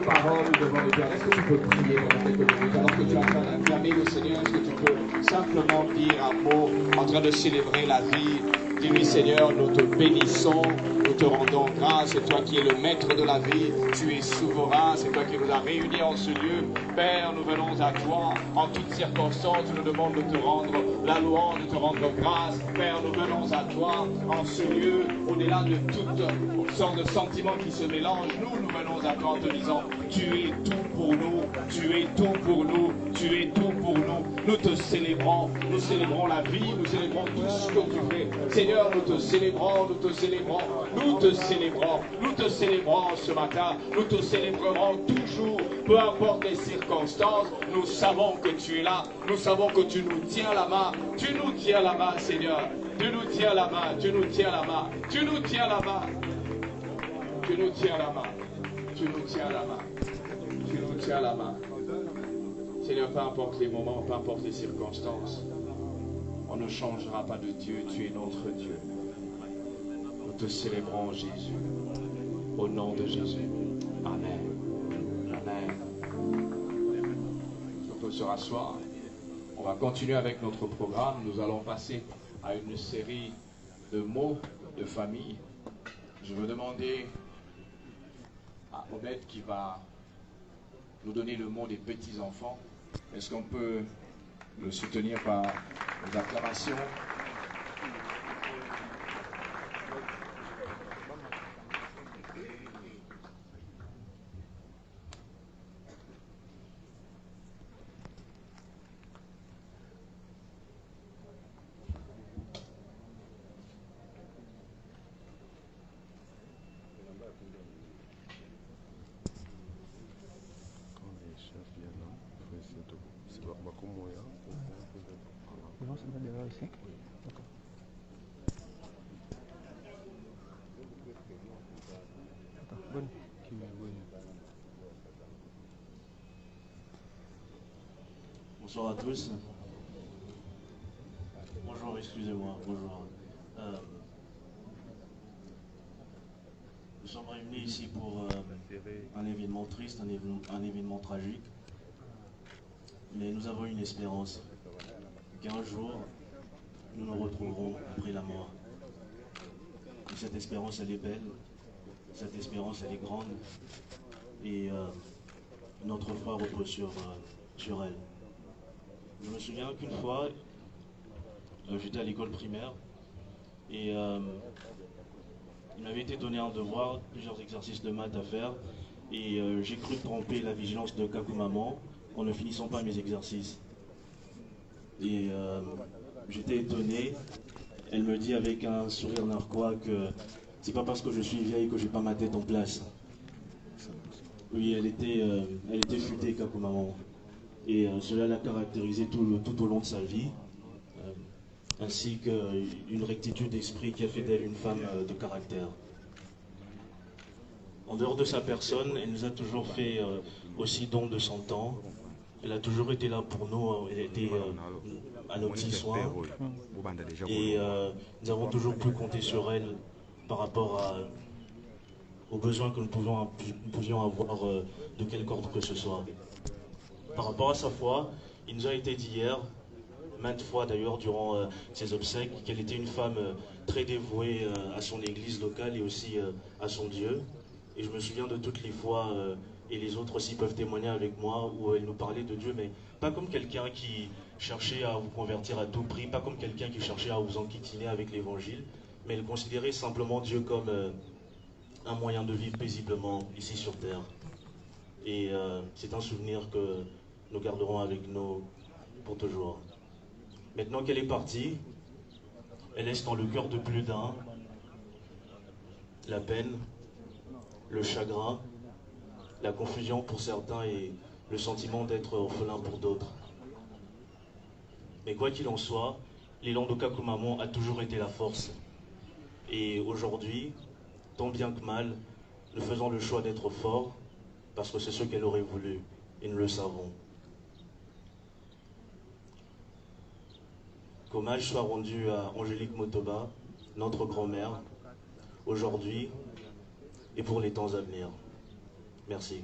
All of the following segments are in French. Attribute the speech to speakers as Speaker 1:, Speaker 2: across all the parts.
Speaker 1: parole devant le Père. Est-ce que tu peux prier pendant quelques minutes alors que tu es en train d'acclamer le Seigneur? Est-ce que tu peux simplement dire un mot en train de célébrer la vie? Dis-lui, Seigneur, nous te bénissons, nous te rendons grâce. C'est toi qui es le maître de la vie. Tu es souverain. C'est toi qui nous as réunis en ce lieu. Père, nous venons à toi en toutes circonstances. Tu nous demandes de te rendre la louange, de te rendre grâce. Père, nous venons à toi en ce lieu, au-delà de toutes sortes de sentiments qui se mélangent. Nous venons à toi en te disant, tu es tout pour nous, tu es tout pour nous, tu es tout pour nous. Nous te célébrons la vie, nous célébrons tout ce que tu fais. Seigneur, nous te célébrons, nous te célébrons, nous te célébrons, nous te célébrons ce matin, nous te célébrerons toujours, peu importe les circonstances. Nous savons que tu es là, nous savons que tu nous tiens la main, tu nous tiens la main, Seigneur. Tu nous tiens la main, tu nous tiens la main, tu nous tiens la main, tu nous tiens la main, tu nous tiens la main, tu nous tiens la main. Seigneur, peu importe les moments, peu importe les circonstances, on ne changera pas de Dieu, tu es notre Dieu. Nous te célébrons, Jésus, au nom de Jésus. Amen. Amen. On peut se rasseoir. On va continuer avec notre programme. Nous allons passer à une série de mots de famille. Je veux demander à Obed qui va nous donner le mot des petits-enfants. Est-ce qu'on peut le soutenir par des acclamations?
Speaker 2: Bonsoir à tous. Bonjour, excusez-moi, bonjour. Nous sommes réunis ici pour un événement triste, un événement tragique. Mais nous avons une espérance qu'un jour, nous nous retrouverons après la mort. Et cette espérance, elle est belle, cette espérance, elle est grande. Et notre foi repose sur elle. Je me souviens qu'une fois, j'étais à l'école primaire et il m'avait été donné un devoir, plusieurs exercices de maths à faire et j'ai cru tromper la vigilance de Kakumaman en ne finissant pas mes exercices. Et j'étais étonné. Elle me dit avec un sourire narquois que c'est pas parce que je suis vieille que j'ai pas ma tête en place. Oui, elle était futée, Kakumaman. Et cela l'a caractérisé tout au long de sa vie, ainsi qu'une rectitude d'esprit qui a fait d'elle une femme de caractère. En dehors de sa personne, elle nous a toujours fait aussi don de son temps. Elle a toujours été là pour nous, elle était à nos petits soins. Et nous avons toujours pu compter sur elle par rapport aux besoins que nous pouvions avoir de quelque ordre que ce soit. Par rapport à sa foi, il nous a été dit hier, maintes fois d'ailleurs durant ses obsèques, qu'elle était une femme très dévouée à son église locale et aussi à son Dieu. Et je me souviens de toutes les fois, et les autres aussi peuvent témoigner avec moi, où elle nous parlait de Dieu, mais pas comme quelqu'un qui cherchait à vous convertir à tout prix, pas comme quelqu'un qui cherchait à vous enquiquiner avec l'évangile, mais elle considérait simplement Dieu comme un moyen de vivre paisiblement ici sur terre. Et c'est un souvenir que nous garderons avec nous pour toujours. Maintenant qu'elle est partie, elle laisse dans le cœur de plus d'un la peine, le chagrin, la confusion pour certains et le sentiment d'être orphelin pour d'autres. Mais quoi qu'il en soit, l'élan de Kakumaman a toujours été la force. Et aujourd'hui, tant bien que mal, nous faisons le choix d'être forts parce que c'est ce qu'elle aurait voulu et nous le savons. Qu'hommage soit rendu à Angélique Motoba, notre grand-mère, aujourd'hui et pour les temps à venir. Merci.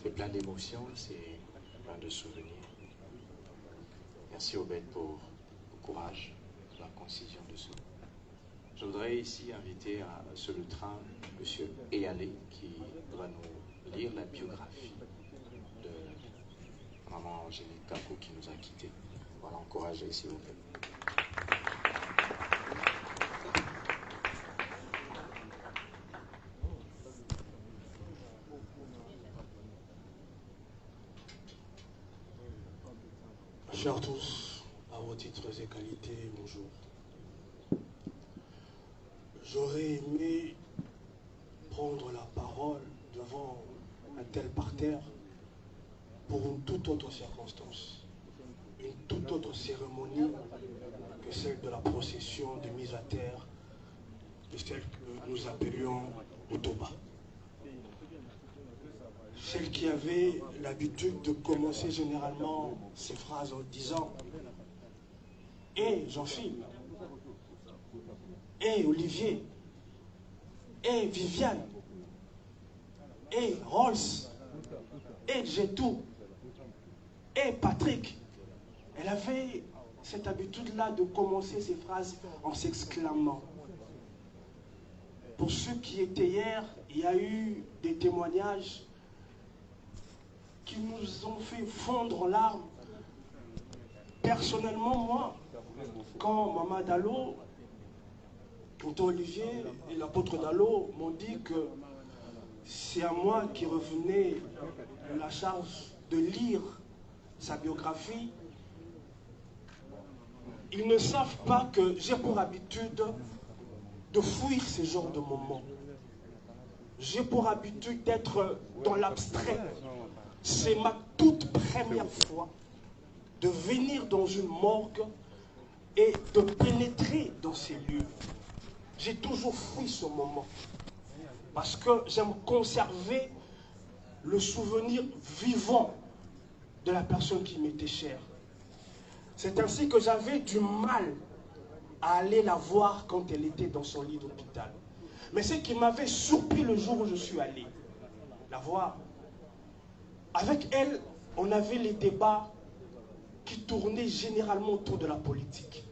Speaker 3: C'est plein d'émotions, c'est plein de souvenirs. Merci Obed pour le courage, pour la concision de ce. Je voudrais ici inviter sur le train M. Eyalé qui va nous lire la biographie de maman Angélique Kakou qui nous a quittés. Voilà, encouragez s'il vous plaît.
Speaker 4: Chers tous, à vos titres et qualités, bonjour. J'aurais aimé prendre la parole devant un tel parterre pour une toute autre circonstance, une toute autre cérémonie que celle de la procession de mise à terre de celle que nous appelions Otoba. Celle qui avait l'habitude de commencer généralement ces phrases en disant « Hé Jean-Philippe, hé Olivier, hé Viviane, hé Rolls, hé Jetou, hé Patrick ». Elle avait cette habitude-là de commencer ces phrases en s'exclamant. Pour ceux qui étaient hier, il y a eu des témoignages qui nous ont fait fondre en larmes. Personnellement, moi, quand Maman Dalo, tonton Olivier et l'apôtre Dalo m'ont dit que c'est à moi qui revenait la charge de lire sa biographie, ils ne savent pas que j'ai pour habitude de fuir ce genre de moments. J'ai pour habitude d'être dans l'abstrait. C'est ma toute première fois de venir dans une morgue et de pénétrer dans ces lieux. J'ai toujours fui ce moment parce que j'aime conserver le souvenir vivant de la personne qui m'était chère. C'est ainsi que j'avais du mal à aller la voir quand elle était dans son lit d'hôpital. Mais ce qui m'avait surpris le jour où je suis allé la voir, avec elle, on avait les débats qui tournaient généralement autour de la politique.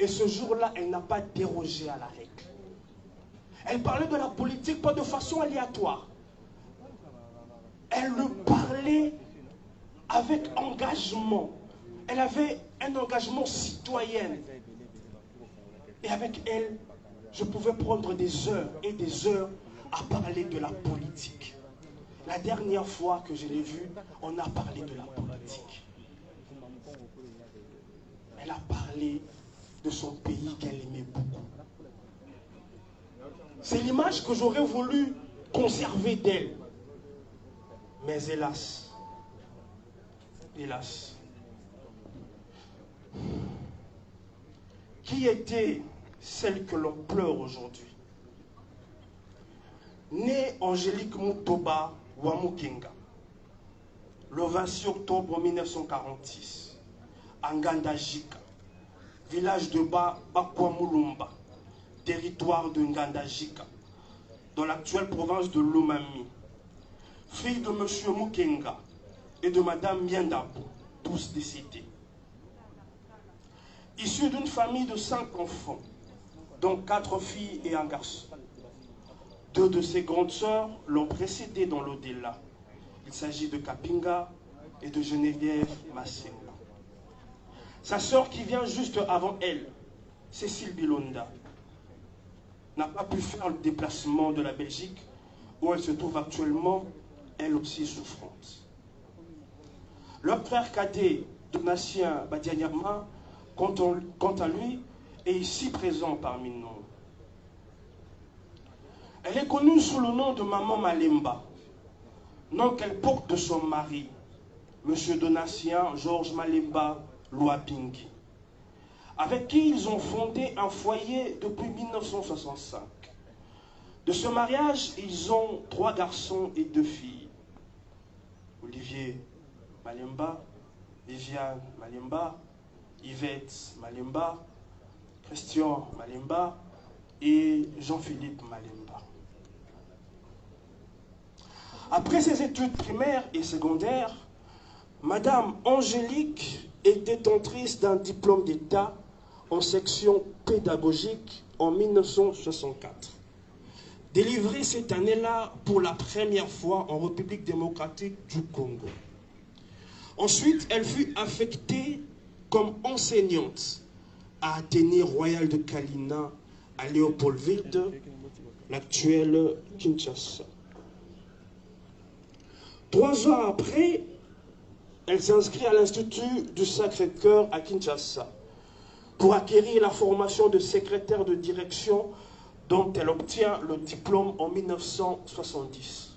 Speaker 4: Et ce jour-là, elle n'a pas dérogé à la règle. Elle parlait de la politique pas de façon aléatoire. Elle le parlait avec engagement. Elle avait un engagement citoyen. Et avec elle, je pouvais prendre des heures et des heures à parler de la politique. La dernière fois que je l'ai vue, on a parlé de la politique. Elle a parlé de son pays qu'elle aimait beaucoup. C'est l'image que j'aurais voulu conserver d'elle. Mais hélas, hélas, qui était celle que l'on pleure aujourd'hui? Née Angélique Mutoba Wamukenga, le 26 octobre 1946, à Ngandajika, village de Bakwamulumba, territoire de Ngandajika, dans l'actuelle province de Lomami, fille de M. Mukenga et de Mme Miendabo, tous décédés. Issue d'une famille de 5 enfants, dont 4 filles et un garçon. 2 de ses grandes sœurs l'ont précédée dans l'au-delà. Il s'agit de Kapinga et de Geneviève Massenga. Sa sœur qui vient juste avant elle, Cécile Bilonda, n'a pas pu faire le déplacement de la Belgique où elle se trouve actuellement, elle aussi souffrante. Leur frère cadet, Donatien Badianyama, quant à lui, est ici présent parmi nous. Elle est connue sous le nom de Maman Malemba, nom qu'elle porte de son mari, M. Donatien Georges Malemba Louapingi, avec qui ils ont fondé un foyer depuis 1965. De ce mariage, ils ont 3 garçons et 2 filles. Olivier Malemba, Viviane Malemba, Yvette Malemba, Christian Malemba et Jean-Philippe Malemba. Après ses études primaires et secondaires, Madame Angélique est détentrice d'un diplôme d'État en section pédagogique en 1964. Délivré cette année-là pour la première fois en République démocratique du Congo. Ensuite, elle fut affectée comme enseignante à Athénée Royal de Kalina, à Léopoldville, l'actuelle Kinshasa. 3 ans après, elle s'inscrit à l'Institut du Sacré-Cœur à Kinshasa pour acquérir la formation de secrétaire de direction dont elle obtient le diplôme en 1970.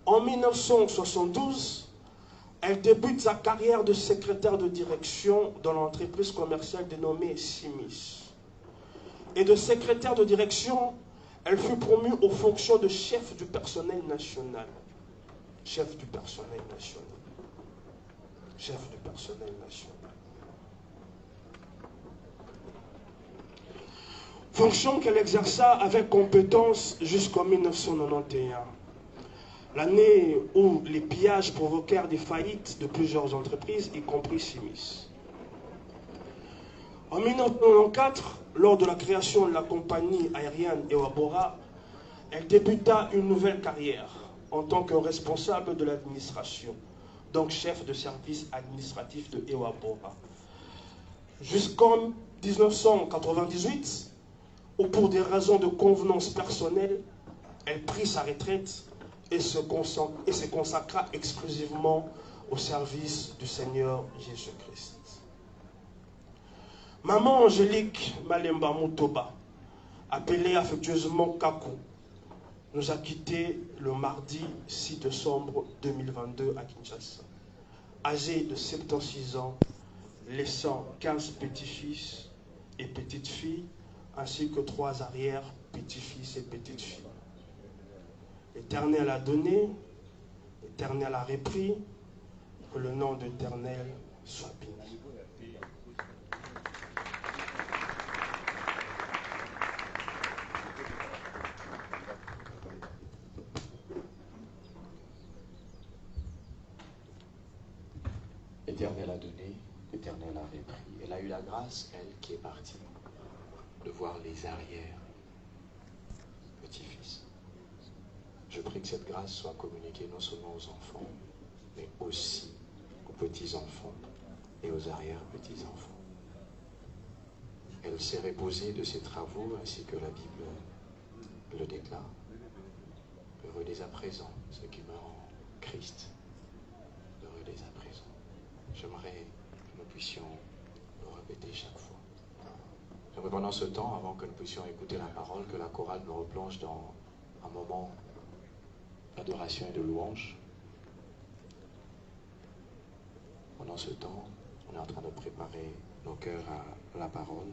Speaker 4: En 1972, elle débute sa carrière de secrétaire de direction dans l'entreprise commerciale dénommée Simis. Et de secrétaire de direction, elle fut promue aux fonctions de chef du personnel national. Chef du personnel national. Chef du personnel national. Fonction qu'elle exerça avec compétence jusqu'en 1991. L'année où les pillages provoquèrent des faillites de plusieurs entreprises, y compris Simis. En 1994, lors de la création de la compagnie aérienne Ewabora, elle débuta une nouvelle carrière en tant que responsable de l'administration, donc chef de service administratif de Ewabora. Jusqu'en 1998, où pour des raisons de convenance personnelle, elle prit sa retraite et se consacra exclusivement au service du Seigneur Jésus-Christ. Maman Angélique Malemba Mutoba, appelée affectueusement Kakou, nous a quittés le mardi 6 décembre 2022 à Kinshasa, âgée de 76 ans, laissant 15 petits-fils et petites-filles, ainsi que 3 arrière-petits-fils et petites-filles. L'Éternel a donné, l'Éternel a repris, que le nom de l'Éternel soit béni.
Speaker 3: L'Éternel a donné, l'Éternel a repris. Elle a eu la grâce, elle qui est partie, de voir les arrières petits-fils. Je prie que cette grâce soit communiquée non seulement aux enfants, mais aussi aux petits-enfants et aux arrière-petits-enfants. Elle s'est reposée de ses travaux, ainsi que la Bible le déclare. Heureux dès à présent, ceux qui meurent en Christ. Heureux dès à présent. J'aimerais que nous puissions le répéter chaque fois. J'aimerais pendant ce temps, avant que nous puissions écouter la parole, que la chorale nous replonge dans un moment d'adoration et de louange. Pendant ce temps, on est en train de préparer nos cœurs à la parole.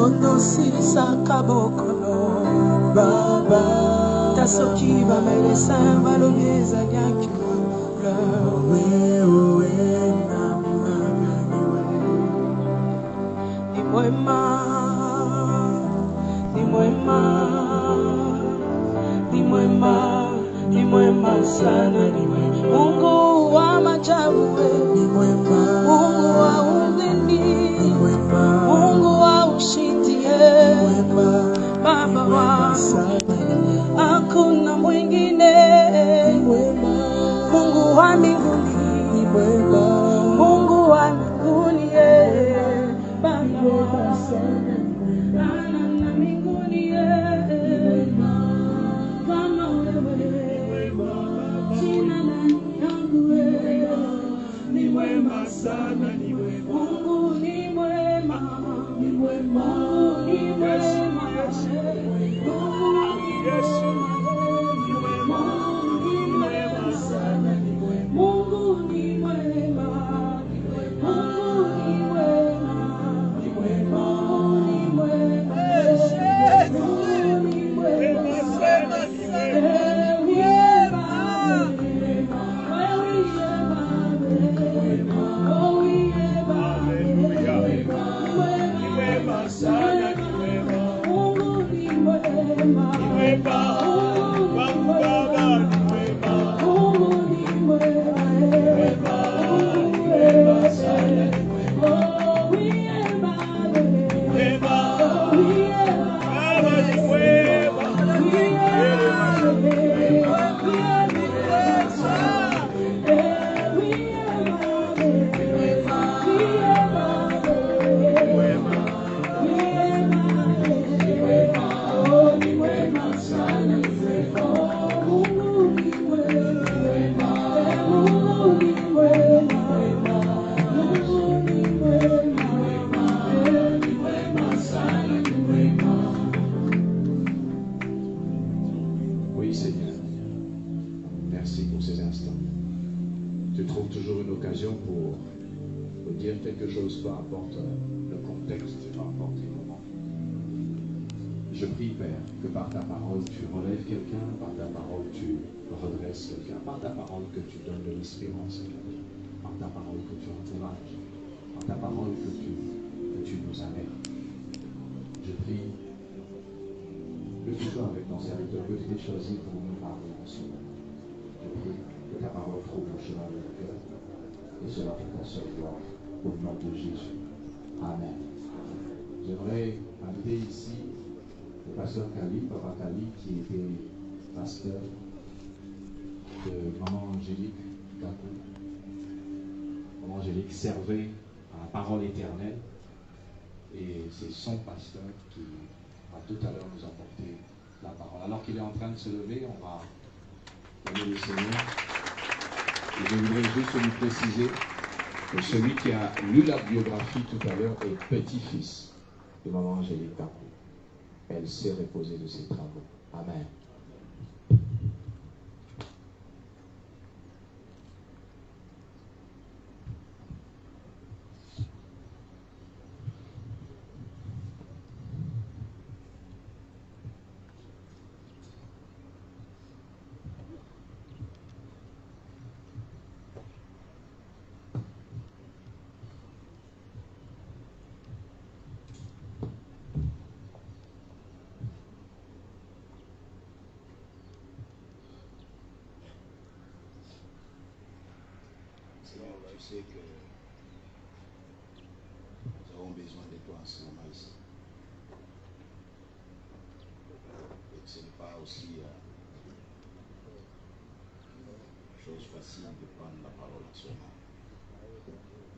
Speaker 5: Bono silisa kabokolo Baba Tasoki va melesa valobeza yakino Owe namuna Ni mwema sana ni mwema Mungu wa majabu ni mwema Mungu wa ulinzi ni mwema Mungu wa ushindi ni mwema Baba wa hakuna mwingine ni mwema Mungu wa mbinguni ni mwema Mungu wa mbinguni Baba wa sana na mbinguni kama wewe jina langu ni mwema sana ni mwema Mungu ni mwema ni mwema ni mwema Yesu ni mwema ni mwema sana ni mwema Mungu ni mwema ni mwema ni mwema ni mwema ni mwema
Speaker 3: quelque chose, peu importe le contexte, peu importe les moments. Je prie, Père, que par ta parole, tu relèves quelqu'un, par ta parole, tu redresses quelqu'un, par ta parole, que tu donnes de l'espérance, par ta parole, que tu encourages, par ta parole, que tu nous amènes. Je prie que tu sois avec ton serviteur, que tu t'es choisi pour nous parler en ce moment. Je prie que ta parole trouve le chemin de notre cœur, et cela pour ta seule gloire. Au nom de Jésus. Amen. J'aimerais inviter ici le pasteur Kali, Papa Kali, qui était pasteur de Maman Angélique Gakou. Maman Angélique servait à la parole éternelle et c'est son pasteur qui va tout à l'heure nous apporter la parole. Alors qu'il est en train de se lever, on va prier le Seigneur. Et je voudrais juste lui préciser que celui qui a lu la biographie tout à l'heure est petit-fils de Maman Angélique Gakou. Elle s'est reposée de ses travaux. Amen. Tu sais que nous avons besoin de toi en ce moment ici. Et que ce n'est pas aussi chose facile de prendre la parole en ce moment.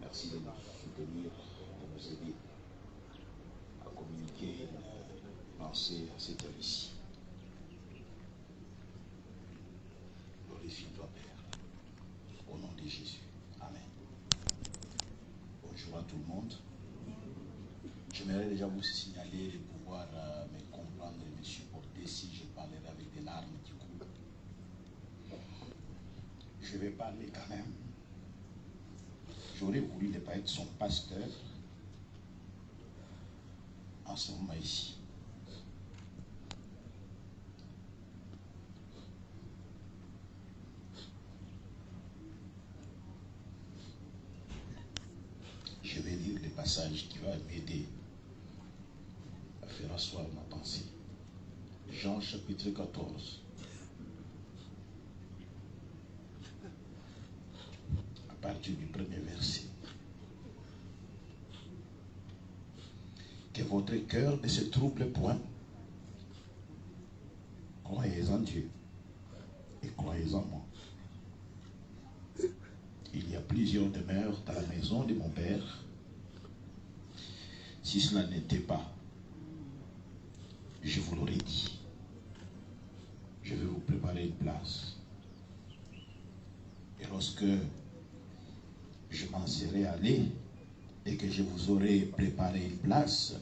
Speaker 3: Merci de nous soutenir, de nous aider à communiquer une pensée à cette heure ici. Glorifie-toi, Père, au nom de Jésus. Bonjour à tout le monde. J'aimerais déjà vous signaler de pouvoir me comprendre et me supporter si je parlerai avec des larmes qui coulent. Je vais parler quand même. J'aurais voulu ne pas être son pasteur,
Speaker 6: en ce moment ici. Je vais lire le passage qui va m'aider à faire asseoir ma pensée. Jean chapitre 14. À partir du premier verset. Que votre cœur ne se trouble point. Croyez en Dieu et croyez en moi. Il y a plusieurs demeures dans la maison de mon Père. Si cela n'était pas, je vous l'aurais dit. Je vais vous préparer une place. Et lorsque je m'en serai allé et que je vous aurai préparé une place,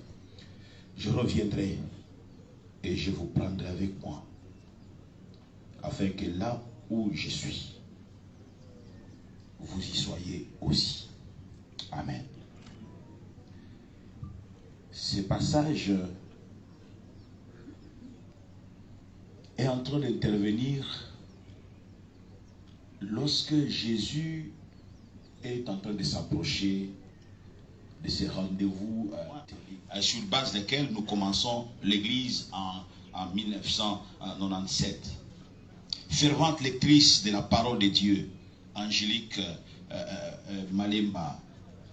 Speaker 6: je reviendrai et je vous prendrai avec moi, afin que là où je suis, vous y soyez aussi. Amen. Ce passage est en train d'intervenir lorsque Jésus est en train de s'approcher de ces rendez-vous sur base desquels nous commençons l'Église en 1997. Fervente lectrice de la parole de Dieu, Angélique Malemba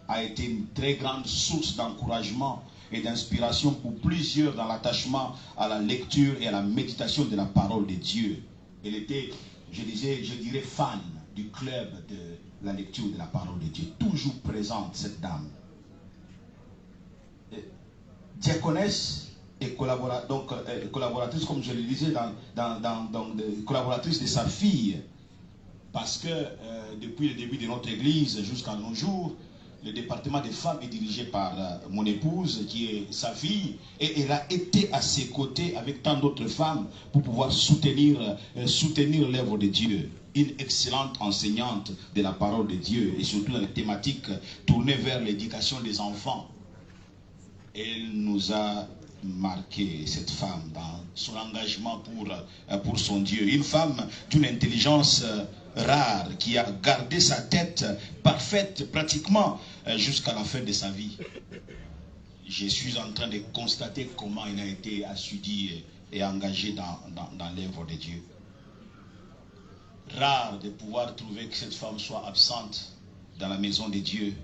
Speaker 6: a été une très grande source d'encouragement et d'inspiration pour plusieurs dans l'attachement à la lecture et à la méditation de la parole de Dieu. Elle était, je dirais, fan du club de la lecture de la parole de Dieu. Toujours présente, cette dame. Diaconesse et collaboratrice, comme je le disais, collaboratrice de sa fille. Parce que depuis le début de notre église jusqu'à nos jours, le département des femmes est dirigé par mon épouse, qui est sa fille, et elle a été à ses côtés avec tant d'autres femmes pour pouvoir soutenir l'œuvre de Dieu. Une excellente enseignante de la parole de Dieu, et surtout dans les thématiques tournées vers l'éducation des enfants. Elle nous a marqué, cette femme, dans son engagement pour son Dieu. Une femme d'une intelligence rare, qui a gardé sa tête parfaite pratiquement jusqu'à la fin de sa vie. Je suis en train de constater comment il a été assidu et engagé dans l'œuvre de Dieu. Rare de pouvoir trouver que cette femme soit absente dans la maison de Dieu,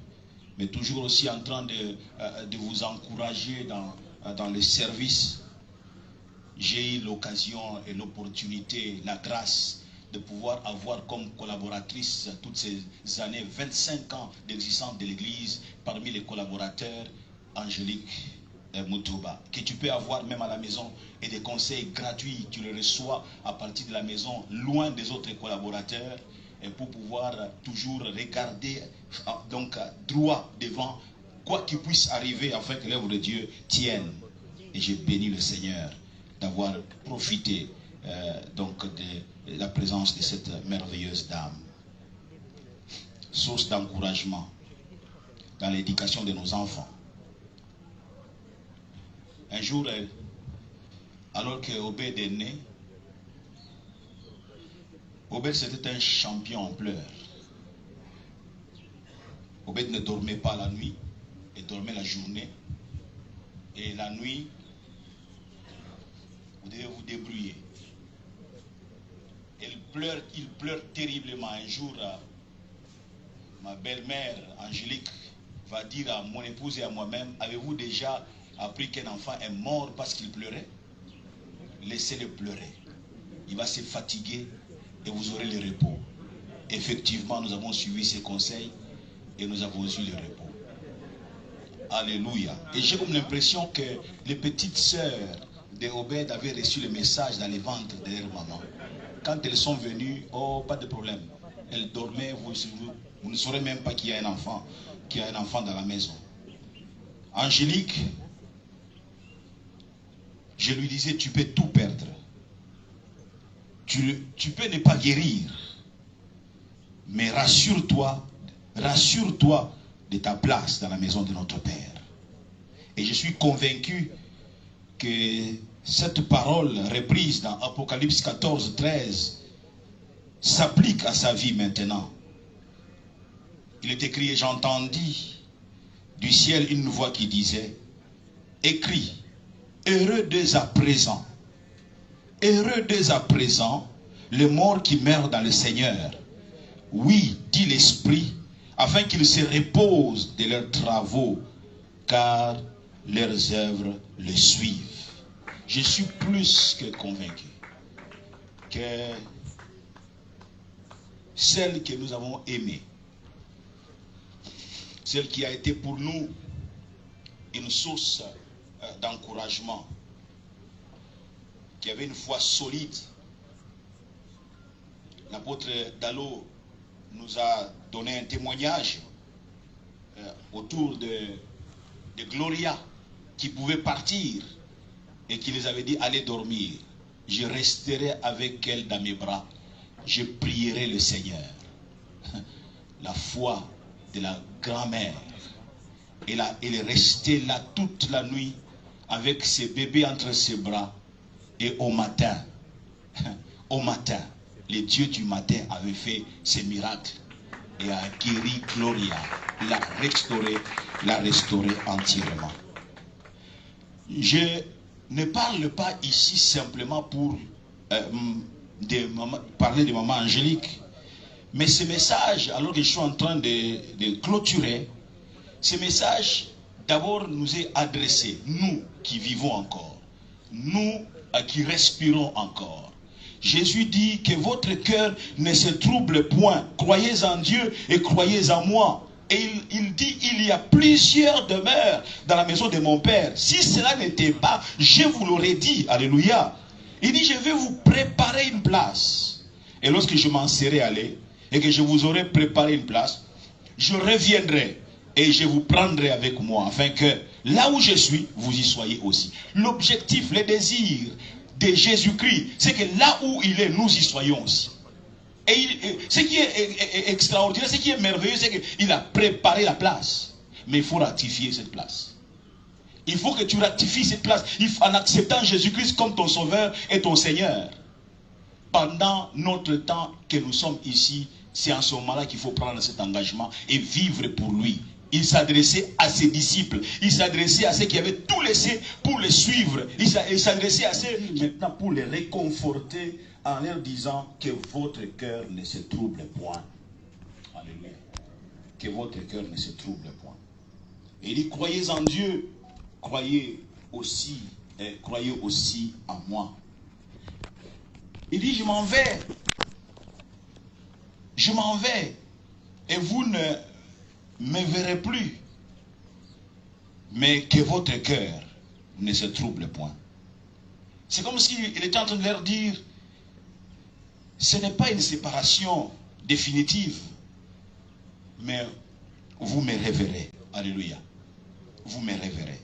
Speaker 6: mais toujours aussi en train de vous encourager dans le service. J'ai eu l'occasion et l'opportunité, la grâce de pouvoir avoir comme collaboratrice toutes ces années, 25 ans d'existence de l'Église, parmi les collaborateurs, Angélique Moutouba, que tu peux avoir même à la maison, et des conseils gratuits, tu les reçois à partir de la maison, loin des autres collaborateurs, et pour pouvoir toujours regarder donc droit devant, quoi qu'il puisse arriver, afin que l'œuvre de Dieu tienne. Et j'ai béni le Seigneur d'avoir profité donc de la présence de cette merveilleuse dame. Source d'encouragement dans l'éducation de nos enfants. Un jour, alors que Obed est né, Obed c'était un champion en pleurs. Obed ne dormait pas la nuit, il dormait la journée. Et la nuit, vous devez vous débrouiller. Il pleure terriblement. Un jour, ma belle-mère, Angélique, va dire à mon épouse et à moi-même, avez-vous déjà appris qu'un enfant est mort parce qu'il pleurait? Laissez-le pleurer. Il va se fatiguer et vous aurez le repos. Effectivement, nous avons suivi ses conseils et nous avons eu le repos. Alléluia. Et j'ai comme l'impression que les petites sœurs de Obed avaient reçu le message dans les ventres de leur maman. Quand elles sont venues, oh, pas de problème. Elles dormaient, vous ne saurez même pas qu'il y a un enfant dans la maison. Angélique, je lui disais, tu peux tout perdre. Tu peux ne pas guérir. Mais rassure-toi de ta place dans la maison de notre Père. Et je suis convaincu que cette parole reprise dans Apocalypse 14, 13 s'applique à sa vie maintenant. Il est écrit, et j'entendis du ciel une voix qui disait, écrit, heureux dès à présent, les morts qui meurent dans le Seigneur. Oui, dit l'Esprit, afin qu'ils se reposent de leurs travaux, car leurs œuvres les suivent. Je suis plus que convaincu que celle que nous avons aimée, celle qui a été pour nous une source d'encouragement, qui avait une foi solide. L'apôtre Dallo nous a donné un témoignage autour de Gloria, qui pouvait partir et qui les avait dit allez dormir. Je resterai avec elle dans mes bras. Je prierai le Seigneur. La foi de la grand-mère. Elle est restée là toute la nuit avec ses bébés entre ses bras. Et au matin, le Dieu du matin avait fait ses miracles et a guéri Gloria, l'a restauré entièrement. Je ne parle pas ici simplement pour parler de maman Angélique, mais ce message, alors que je suis en train de clôturer, ce message d'abord nous est adressé, nous qui vivons encore, nous qui respirons encore. Jésus dit que votre cœur ne se trouble point. Croyez en Dieu et croyez en moi. Et il dit, il y a plusieurs demeures dans la maison de mon Père. Si cela n'était pas, je vous l'aurais dit. Alléluia. Il dit, je vais vous préparer une place. Et lorsque je m'en serai allé et que je vous aurai préparé une place, je reviendrai et je vous prendrai avec moi, afin que là où je suis, vous y soyez aussi. L'objectif, le désir de Jésus-Christ, c'est que là où il est, nous y soyons aussi. Et ce qui est extraordinaire, ce qui est merveilleux, c'est qu'il a préparé la place. Mais il faut ratifier cette place. Il faut que tu ratifies cette place en acceptant Jésus-Christ comme ton Sauveur et ton Seigneur. Pendant notre temps que nous sommes ici, c'est en ce moment-là qu'il faut prendre cet engagement et vivre pour lui. Il s'adressait à ses disciples. Il s'adressait à ceux qui avaient tout laissé pour les suivre. Il s'adressait à ceux maintenant pour les réconforter en leur disant que votre cœur ne se trouble point. Alléluia. Que votre cœur ne se trouble point. Et il dit, croyez en Dieu, croyez aussi en moi. Il dit, je m'en vais. Je m'en vais. Et vous ne me verrez plus, mais que votre cœur ne se trouble point. C'est comme s'il était en train de leur dire, ce n'est pas une séparation définitive, mais vous me reverrez. Alléluia. Vous me reverrez.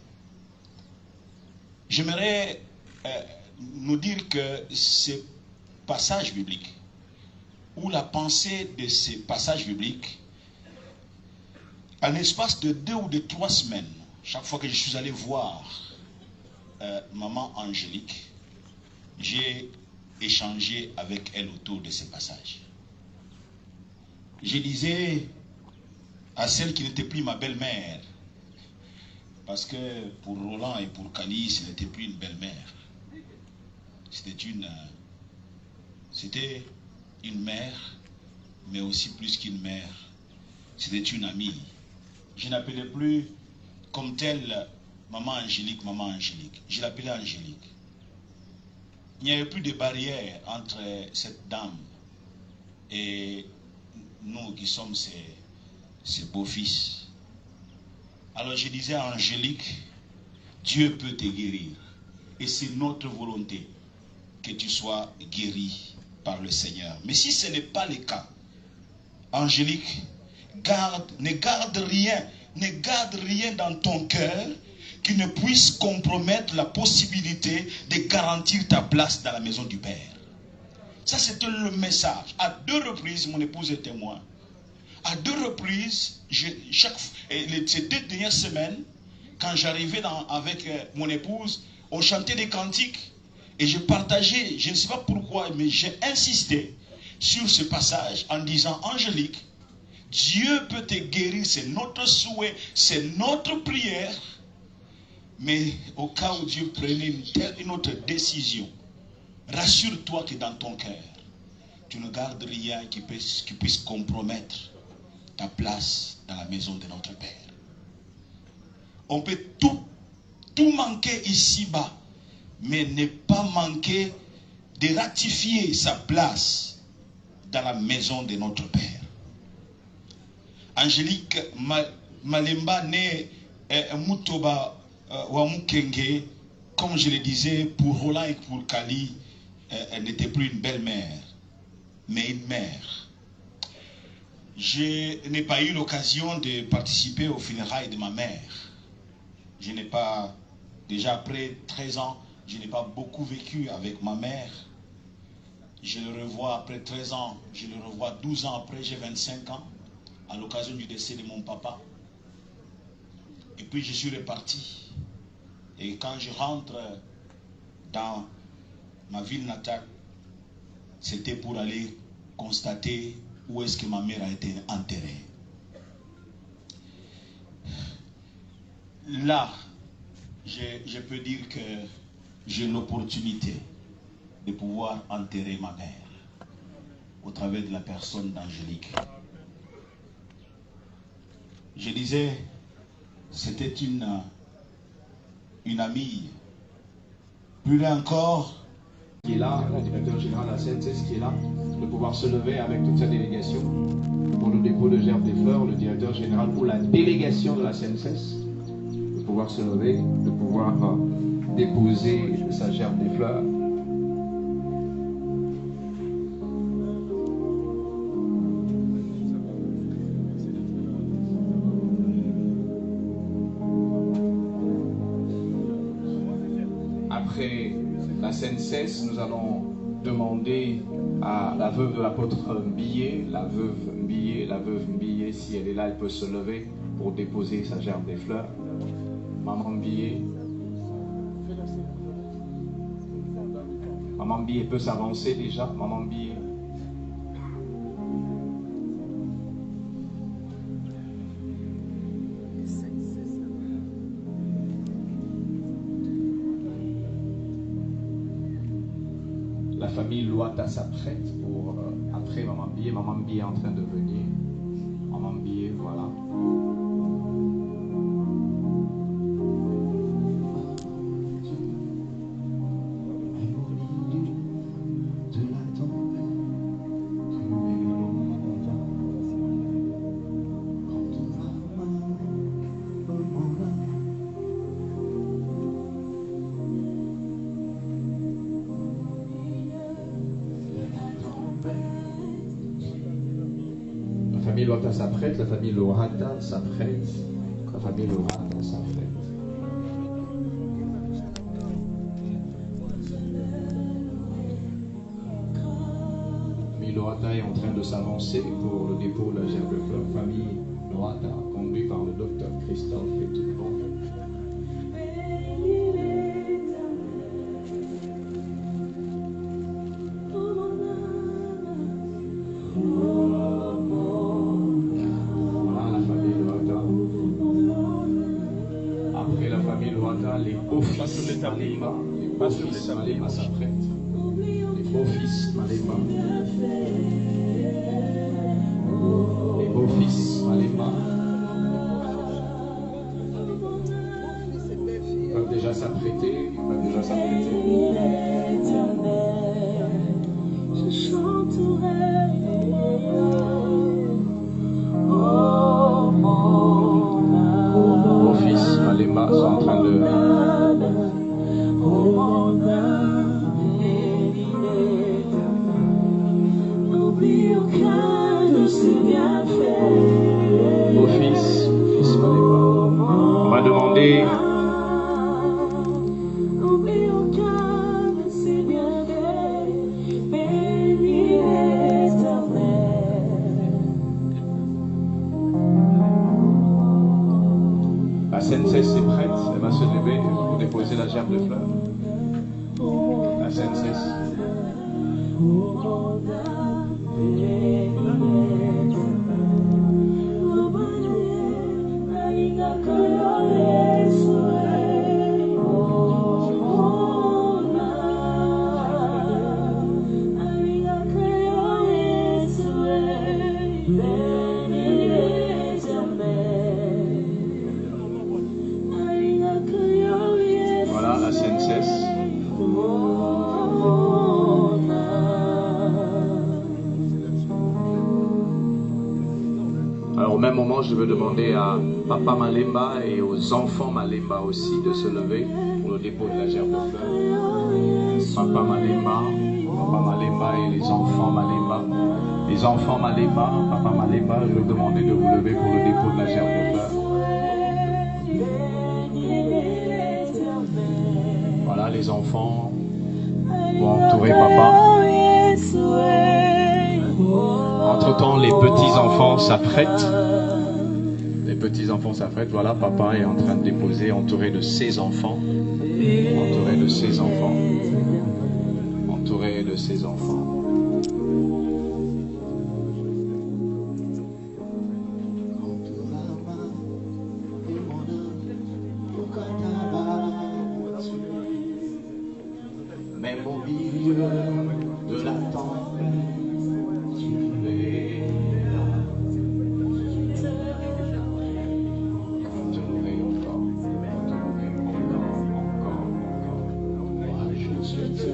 Speaker 6: J'aimerais nous dire que ces passages bibliques, ou la pensée de ces passages bibliques, en l'espace de 2 ou de 3 semaines, chaque fois que je suis allé voir maman Angélique, j'ai échangé avec elle autour de ces passages. Je disais à celle qui n'était plus ma belle-mère, parce que pour Roland et pour Kali, ce n'était plus une belle-mère. C'était une mère, mais aussi plus qu'une mère. C'était une amie. Je n'appelais plus comme telle maman Angélique, maman Angélique. Je l'appelais Angélique. Il n'y avait plus de barrière entre cette dame et nous qui sommes ses beaux-fils. Alors je disais à Angélique, Dieu peut te guérir. Et c'est notre volonté que tu sois guérie par le Seigneur. Mais si ce n'est pas le cas, Angélique, ne garde rien dans ton cœur qui ne puisse compromettre la possibilité de garantir ta place dans la maison du Père. Ça, c'était le message. À 2 reprises, mon épouse est témoin. À 2 reprises, ces 2 dernières semaines, quand j'arrivais avec mon épouse, on chantait des cantiques et je partageais, je ne sais pas pourquoi, mais j'ai insisté sur ce passage en disant, Angélique, Dieu peut te guérir, c'est notre souhait, c'est notre prière, mais au cas où Dieu prenait une autre décision, rassure-toi que dans ton cœur, tu ne gardes rien qui puisse compromettre ta place dans la maison de notre Père. On peut tout manquer ici-bas, mais ne pas manquer de ratifier sa place dans la maison de notre Père. Angélique Malemba né Mutoba Wamukenge, comme je le disais, pour Roland et pour Kali, elle n'était plus une belle-mère, mais une mère. Je n'ai pas eu l'occasion de participer aux funérailles de ma mère. Je n'ai pas, déjà après 13 ans, je n'ai pas beaucoup vécu avec ma mère. Je le revois après 13 ans, je le revois 12 ans après, j'ai 25 ans, à l'occasion du décès de mon papa. Et puis je suis reparti. Et quand je rentre dans ma ville natale, c'était pour aller constater où est-ce que ma mère a été enterrée. Là, je peux dire que j'ai l'opportunité de pouvoir enterrer ma mère au travers de la personne d'Angélique. Je disais, c'était une amie. Plus encore,
Speaker 1: qui est là, le directeur général de la CNSS qui est là, de pouvoir se lever avec toute sa délégation pour le dépôt de gerbe des fleurs, le directeur général pour la délégation de la CNSS, de pouvoir se lever, de pouvoir déposer sa gerbe des fleurs. Après la CNSS, nous allons demander à la veuve de l'apôtre Mbilé, la veuve Mbilé, si elle est là, elle peut se lever pour déposer sa gerbe des fleurs. Maman Mbilé. Maman Mbilé peut s'avancer déjà, Maman Mbilé. La famille Loata s'apprête pour après Maman Mbilé. Maman Mbilé est en train de venir. Maman Mbilé, voilà. La famille Loata s'apprête, la famille Lohata s'apprête, la famille Lohata s'apprête. La famille Lohata est en train de s'avancer pour le dépôt de la gerbe de fleurs. Famille Lohata, conduit par le docteur Christophe et tout le monde. Les beaux-fils Malemba, les beaux-fils Malemba s'apprêtent. Les beaux-fils Malemba. Les beaux-fils Malemba peuvent déjà s'apprêter.
Speaker 5: Je chanterai.
Speaker 1: Vos fils Malemba sont en train de... Vos fils Malemba. On va demander... La CNSS est prête. gerbe de fleurs. La scène cesse. Voilà, la scène cesse. Alors au même moment, je veux demander à Papa Malemba et aux enfants Malemba aussi de se lever pour le dépôt de la gerbe de fleurs. Papa Malemba et les enfants Malemba. Les enfants Malemba, Papa Malemba, je veux demander de vous lever pour le dépôt de la gerbe de fleurs. Voilà, les enfants vont entourer Papa. Entre-temps, les petits-enfants s'apprêtent. Les petits-enfants s'apprêtent. Voilà, Papa est en train de déposer, entouré de ses enfants. Entouré de ses enfants. Entouré de ses enfants. Même au milieu de la tempête, tu es là. Entouré encore. Moi, je suis encore.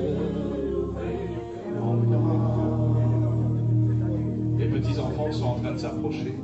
Speaker 1: Les petits-enfants sont en train de s'approcher.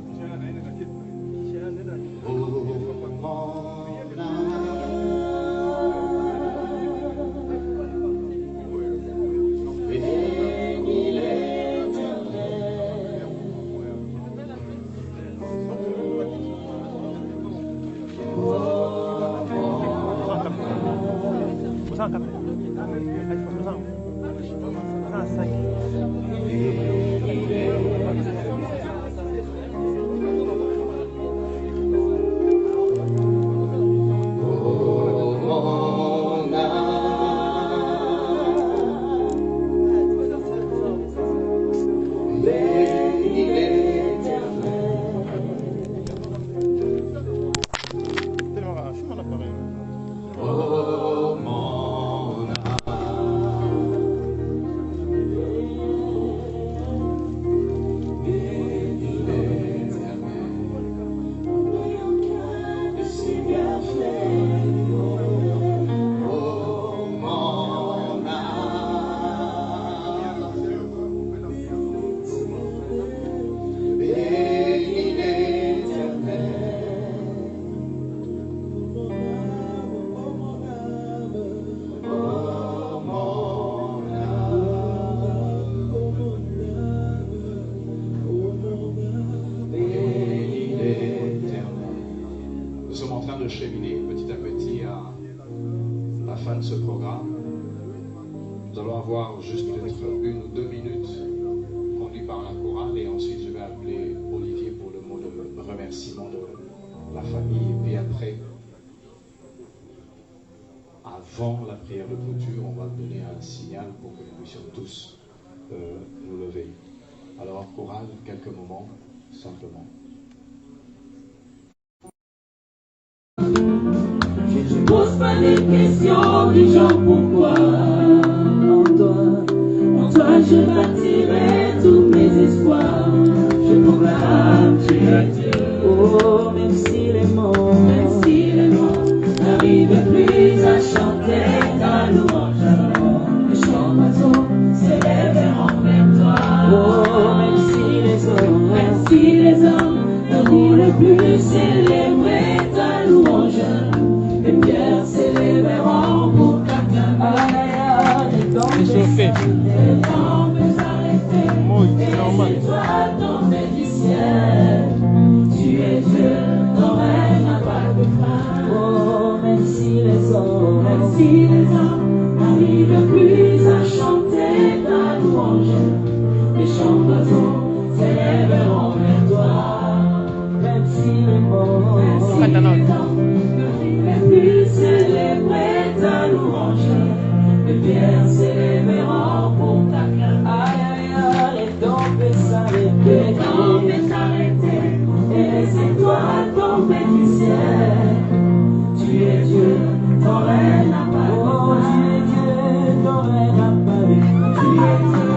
Speaker 1: Cheminer petit à petit à la fin de ce programme. Nous allons avoir juste peut-être 1 ou 2 minutes conduit par la chorale et ensuite je vais appeler Olivier pour le mot de remerciement de la famille et puis après, avant la prière de clôture, on va donner un signal pour que nous puissions tous nous lever. Alors chorale, quelques moments simplement.
Speaker 5: Je pose pas des questions du genre pourquoi. En toi je bâtirai tous mes espoirs. Je proclame tu es Dieu. Oh, même si les mots n'arrivent plus à chanter ta louange, les chants d'oiseaux s'élèveront vers toi. Oh, même si les hommes n'arrivent plus à célébrer ta louange, les pierres s'élèveront pour t'acclamer. Les tombes s'arrêter, et les étoiles tomber du ciel. Tu es Dieu, ton règne n'a pas de fin. Oh, même si les hommes n'arrivent plus à chanter ta louange, les chants d'oiseaux s'élèveront vers toi. Même si les mots n'arrivent plus célébrer ta louange. Les pierres s'élèveront pour ta grâce. Aïe, aïe, aïe, les temps peuvent s'arrêter. Les temps peuvent s'arrêter. Et les étoiles tomber du ciel. Tu es Dieu, ton règne n'a pas de fin. Oh, tu es Dieu, ton règne n'a pas de fin. Tu es Dieu,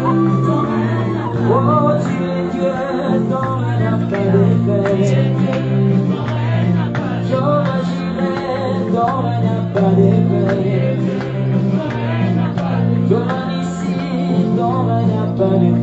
Speaker 5: ton règne n'a pas de fin. Oh, tu es Dieu, ton règne n'a pas de fin. Tu es Dieu, ton règne n'a pas de fin. Jehovah Jireh, ton règne n'a pas de fin. Jehovah Nissi, ton règne n'a pas de fin.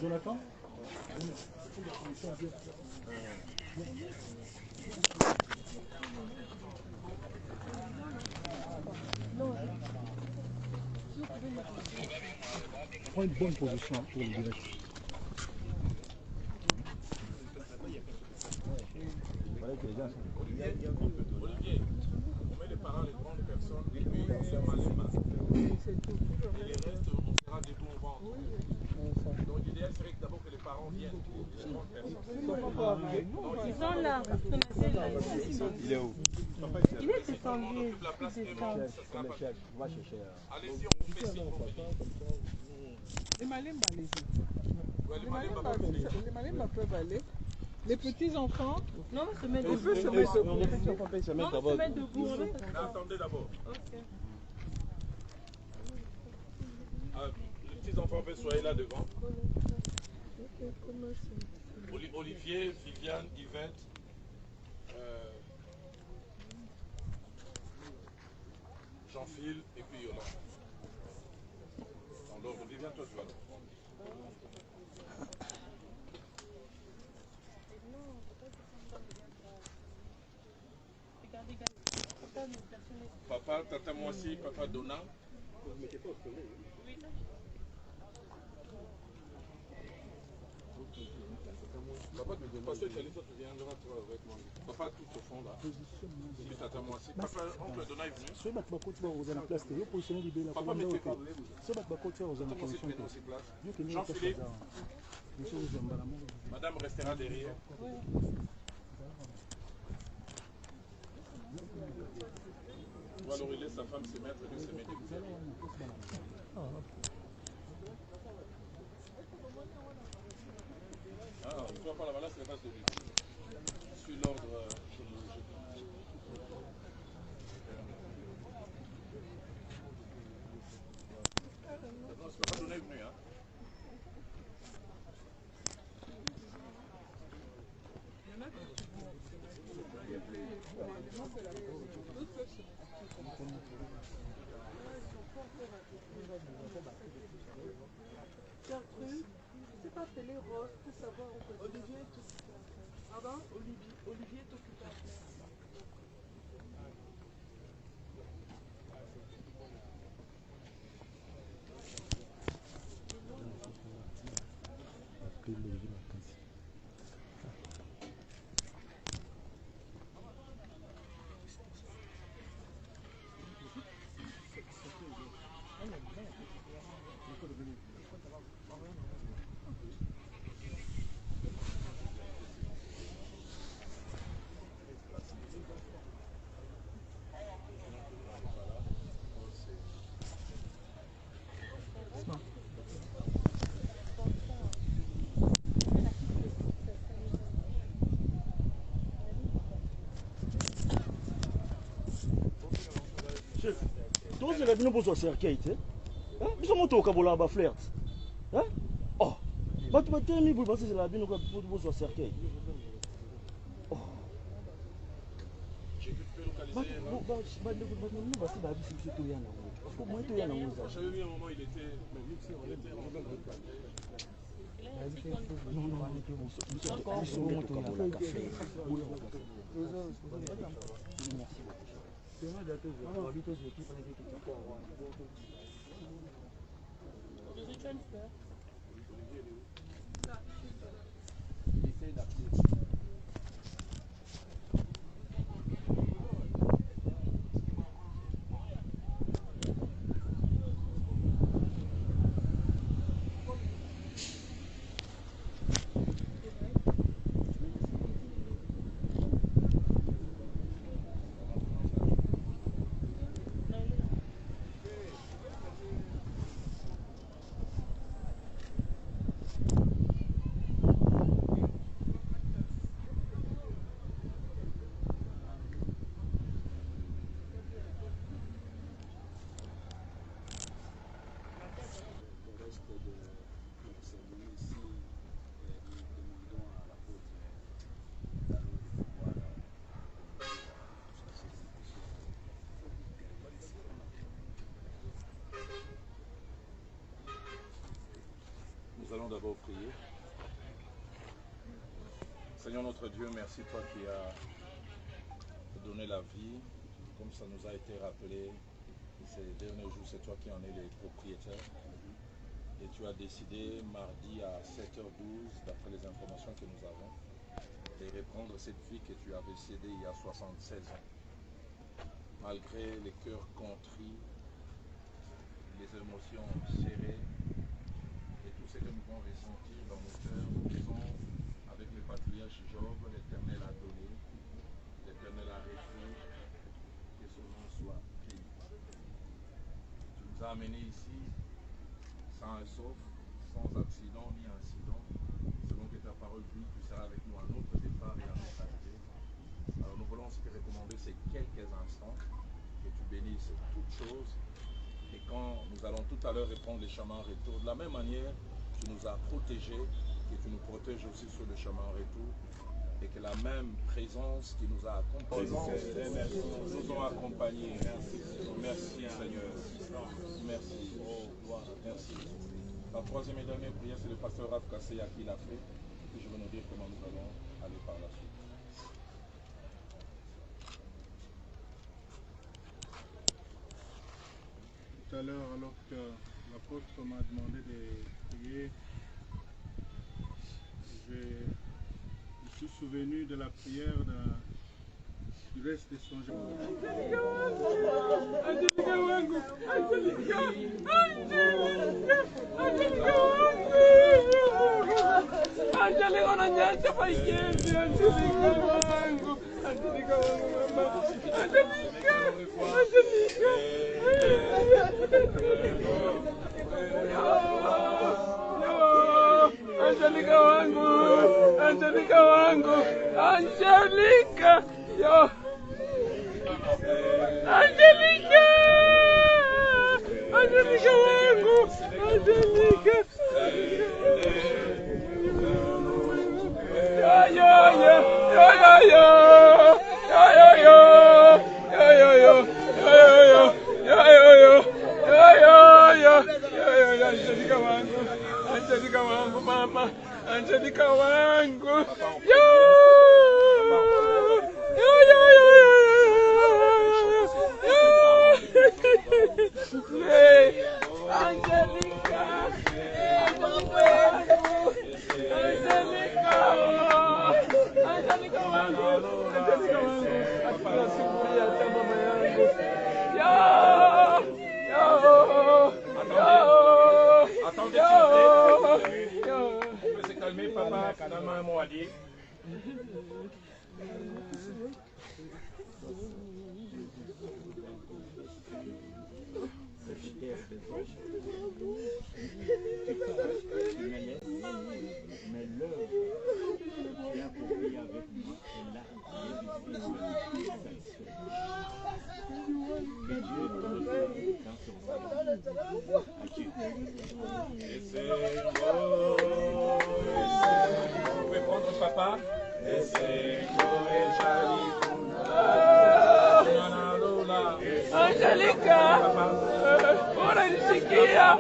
Speaker 7: Jonathan? Prends une bonne position pour le direct.
Speaker 4: Olivier, on met les parents, les grandes personnes, et puis on ferme les mains. Et les restes, on sera debout au ventre. Donc l'idéal serait que d'abord que les parents viennent. Les grandes personnes.
Speaker 8: Ils sont là.
Speaker 7: Il est où?
Speaker 8: Il est descendu.
Speaker 4: On occupe la place des membres. Allez-y, on vous fait signe.
Speaker 9: Les Malemba, allez-y.
Speaker 4: Ouais,
Speaker 9: Les Malemba peuvent aller. Les petits enfants,
Speaker 8: Non, mais se mettre
Speaker 9: on
Speaker 8: debout.
Speaker 9: peut se mettre debout.
Speaker 8: Non, mais se mettre debout.
Speaker 4: Mais attendez d'abord.
Speaker 8: Ok.
Speaker 4: Les petits enfants, soyez là devant. Olivier, Viviane, Yvette. Jean-Phil et puis Yolande. Dans l'ordre, Viviane, toi tu vas là. Papa, tata Moissi, papa Donna. Papa, parce que tu viendras avec moi. Papa, tout au fond là. Puis tata Moissi. Papa, oncle Donna est venu. Papa, mettez pas. Jean-Philippe. Madame restera derrière. Ou alors il laisse sa femme se mettre et lui se met derrière. Ah, tu vois pas là-bas, là c'est la base de lui. Suis l'ordre chronologique. Non, c'est pas donné venu, hein.
Speaker 9: Gertrude, c'est pas appelé Rose pour savoir où Olivier est occupé. Pardon? Olivier est occupé.
Speaker 10: c'est la vie pour cercueil, hein? Ils sont montés au Kabola à flirt. Hein? Oh, tu vas terminer pour passer la vie pour cercueil. Oh. J'avais
Speaker 4: vu un moment, il était.
Speaker 11: Nous allons d'abord prier. Seigneur notre Dieu, merci toi qui as donné la vie, comme ça nous a été rappelé. Ces derniers jours, c'est toi qui en es les propriétaires. Et tu as décidé mardi à 7h12, d'après les informations que nous avons, de reprendre cette vie que tu avais cédée il y a 76 ans. Malgré les cœurs contrits, les émotions serrées, et tout ce que nous avons ressenti dans nos cœurs, nous disons avec le patriarche Job, l'Éternel a donné, l'Éternel a reçu, que son nom soit béni. Tu nous as amenés ici sans un sauf, sans accident ni incident, selon que ta parole dit, tu seras avec nous à notre départ et à notre arrivée. Alors nous voulons te recommander ces quelques instants, que tu bénisses toutes choses. Et quand nous allons tout à l'heure reprendre les chemins en retour, de la même manière, tu nous as protégés, que tu nous protèges aussi sur le chemin en retour, et que la même présence qui nous a accompagnés nous ont accompagnés. Merci Seigneur. Merci. Oh, gloire. Merci. La troisième et dernière prière, c'est le pasteur Rav Kasseya qui l'a fait. Et je vais nous dire comment nous allons aller par la suite.
Speaker 12: Tout à l'heure, alors que l'apôtre m'a demandé de prier, je suis souvenu de la prière du reste de son jour.
Speaker 5: Angelica wangu, Angelica wangu, Angelica, yo, Angelica, Angelica wangu, Angelica, Angelica wangu mama, Angelica wangu, yo, Angelica,
Speaker 11: Attendez, s'il vous plaît. Se calmer, papa. Donne-moi un mot à dire.
Speaker 7: Mais l'heure qui a accompli avec moi est là, qui est visible, qui est satisfaite. Que Dieu te remercie.
Speaker 11: papa.
Speaker 5: Angelica, unanisikia?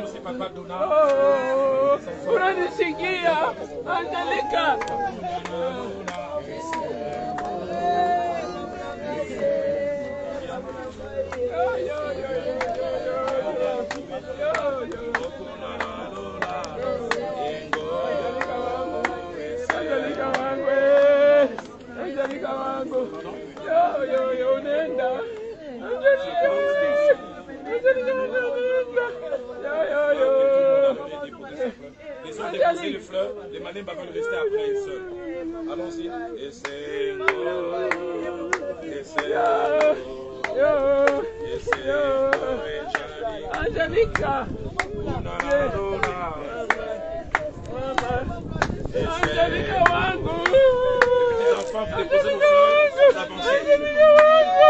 Speaker 5: Unanisikia? Angelica. Angelica wangu, Angelica wangu, yo nenda. Angelica,
Speaker 11: Les autres déposer les fleurs, les manèbres veulent rester après seuls. Allons-y.
Speaker 5: Angelica. Angelica wangu.
Speaker 11: Les enfants, vous déposez vos fleurs, vous avancez.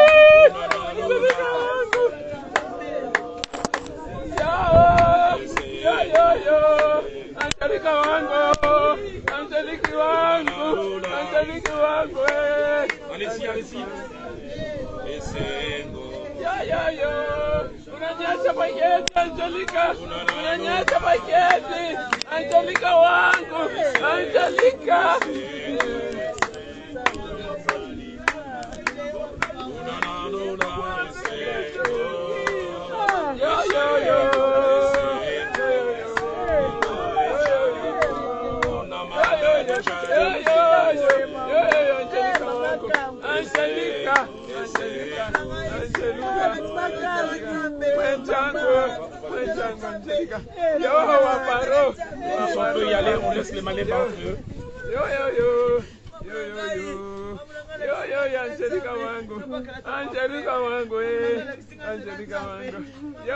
Speaker 5: Angelica wangu, Angelica wangu, Angelica wangu.
Speaker 11: Allez-y, allez-y.
Speaker 5: Yo. Unanyesha paketi, Angelica. Unanyesha paketi, Angelica wangu, Angelica. Yo.
Speaker 11: Si on peut y aller, on laisse les manèbres entre eux.
Speaker 5: Yo, Angelica wangu, Angelica wangu, Angelica wangu. Yo.